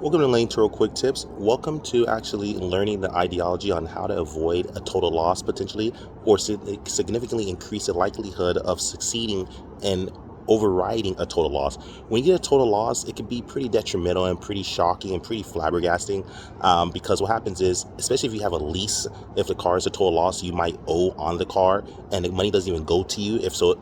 Welcome to Layn Turo Quick Tips. Welcome to actually learning the ideology on how to avoid a total loss potentially, or significantly increase the likelihood of succeeding and overriding a total loss. When you get a total loss, it can be pretty detrimental and pretty shocking and pretty flabbergasting, because what happens is, especially if you have a lease, if the car is a total loss, you might owe on the car and the money doesn't even go to you. If your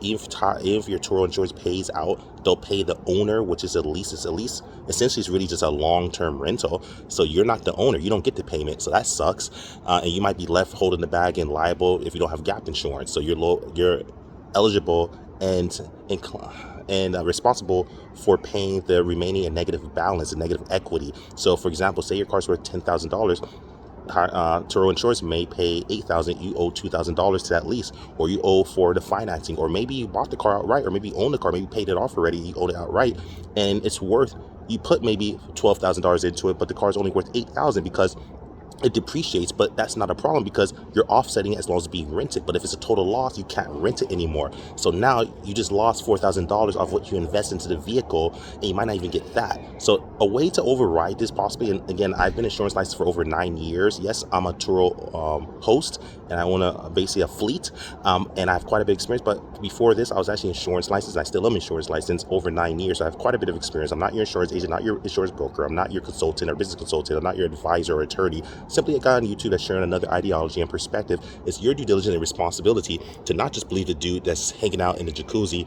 Turo insurance pays out, they'll pay the owner, which is a lease. It's a lease. Essentially, it's really just a long-term rental. So you're not the owner. You don't get the payment. So that sucks. And you might be left holding the bag and liable if you don't have gap insurance. So you're eligible and responsible for paying the remaining and negative balance and negative equity. So, for example, say your car's worth $10,000. Turo Insurance may pay $8,000. You owe $2,000 to that lease, or you owe for the financing, or maybe you bought the car outright, or maybe you own the car, maybe you paid it off already, you own it outright, and it's worth, you put maybe $12,000 into it, but the car is only worth $8,000 because it depreciates. But that's not a problem because you're offsetting it as long as it's being rented. But if it's a total loss, you can't rent it anymore. So now you just lost $4,000 off what you invest into the vehicle, and you might not even get that. So a way to override this possibly, and again, I've been insurance licensed for over 9 years. Yes, I'm a Turo host, and I own basically a fleet, and I have quite a bit of experience. But before this, I was actually insurance licensed. I still am insurance licensed over 9 years. So I have quite a bit of experience. I'm not your insurance agent, not your insurance broker. I'm not your consultant or business consultant. I'm not your advisor or attorney. Simply a guy on YouTube that's sharing another ideology and perspective. It's your due diligence and responsibility to not just believe the dude that's hanging out in the jacuzzi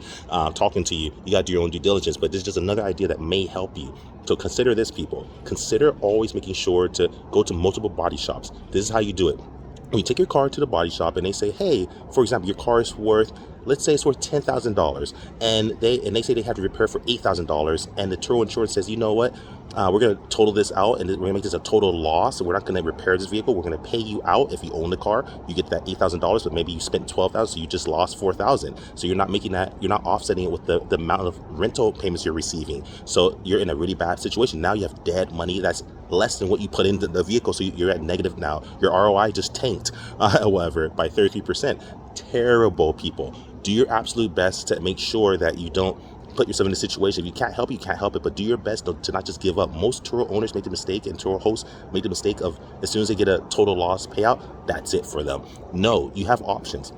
talking to you. You got to do your own due diligence, but this is just another idea that may help you. So consider this, people. Consider always making sure to go to multiple body shops. This is how you do it. When you take your car to the body shop and they say, hey, for example, your car is worth, let's say it's worth $10,000, and they say they have to repair for $8,000, and the Turo insurance says, you know what, we're going to total this out, and we're going to make this a total loss, and we're not going to repair this vehicle. We're going to pay you out. If you own the car, you get that $8,000, but maybe you spent $12,000, so you just lost $4,000. So you're not making that, you're not offsetting it with the amount of rental payments you're receiving. So you're in a really bad situation. Now you have dead money that's less than what you put into the vehicle, so you're at negative now. Your ROI just tanked, however, by 33%. Terrible, people. Do your absolute best to make sure that you don't put yourself in a situation. If you can't help it, you can't help it, but do your best to not just give up. Most Turo owners make the mistake, and Turo hosts make the mistake of, as soon as they get a total loss payout, that's it for them. No, you have options.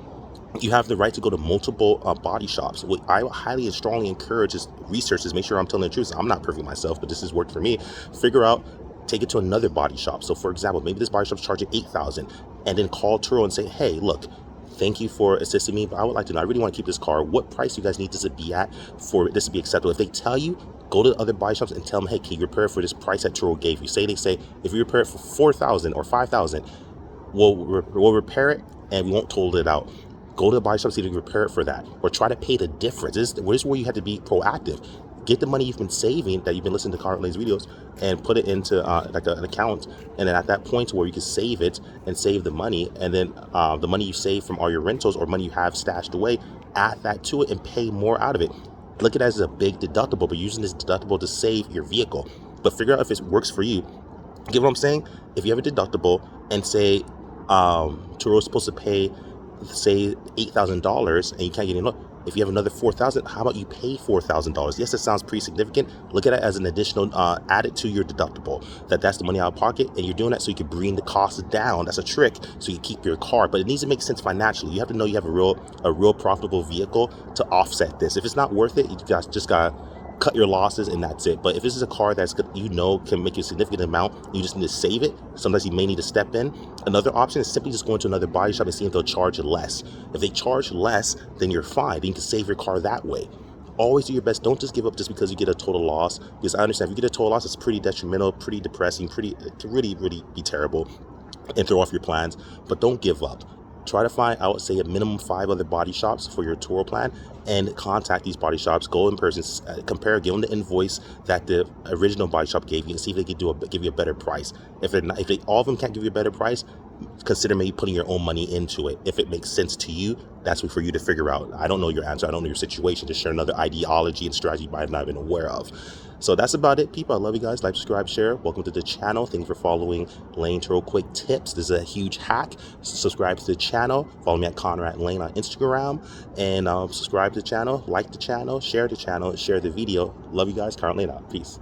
You have the right to go to multiple body shops. What I highly and strongly encourage is research, is make sure I'm telling the truth. I'm not perfect myself, but this has worked for me. Figure out, take it to another body shop. So for example, maybe this body shop's charging $8,000, and then call Turo and say, hey, look, thank you for assisting me, but I would like to know, I really want to keep this car. What price do you guys need this to be at for this to be acceptable? If they tell you, go to the other body shops and tell them, hey, can you repair it for this price that Turo gave you? They say, if you repair it for $4,000 or $5,000, we'll repair it and we won't total it out. Go to the body shop, see if you can repair it for that, or try to pay the difference. This is where you have to be proactive. Get the money you've been saving, that you've been listening to Conrad Layn's videos, and put it into like an account. And then at that point where you can save it and save the money, and then the money you save from all your rentals or money you have stashed away, add that to it and pay more out of it. Look at it as a big deductible, but using this deductible to save your vehicle. But figure out if it works for you. Get what I'm saying? If you have a deductible and say Turo is supposed to pay, say, $8,000, and you can't get enough. If you have another $4,000, how about you pay $4,000? Yes, it sounds pretty significant. Look at it as an additional added to your deductible. That's the money out of pocket, and you're doing that so you can bring the cost down. That's a trick, so you keep your car. But it needs to make sense financially. You have to know you have a real profitable vehicle to offset this. If it's not worth it, you guys just gotta cut your losses, and that's it. But if this is a car that's, you know, can make you a significant amount, you just need to save it. Sometimes you may need to step in. Another option is simply just going to another body shop and seeing if they'll charge less. If they charge less, then you're fine. Then you can save your car that way. Always do your best. Don't just give up just because you get a total loss, because I understand if you get a total loss, it's pretty detrimental, pretty depressing, it can really be terrible and throw off your plans. But don't give up. Try to find, I would say, a minimum 5 other body shops for your Turo plan, and contact these body shops. Go in person, compare, give them the invoice that the original body shop gave you, and see if they can give you a better price. If all of them can't give you a better price, consider maybe putting your own money into it. If it makes sense to you, that's for you to figure out. I don't know your answer. I don't know your situation. Just share another ideology and strategy you might not have been aware of. So that's about it, people. I love you guys. Like, subscribe, share. Welcome to the channel. Thank you for following Layn Turo Quick Tips. This is a huge hack. Subscribe to the channel. Follow me at Conrad Layn on Instagram. And subscribe to the channel, like the channel, share the video. Love you guys. Conrad Layn out. Peace.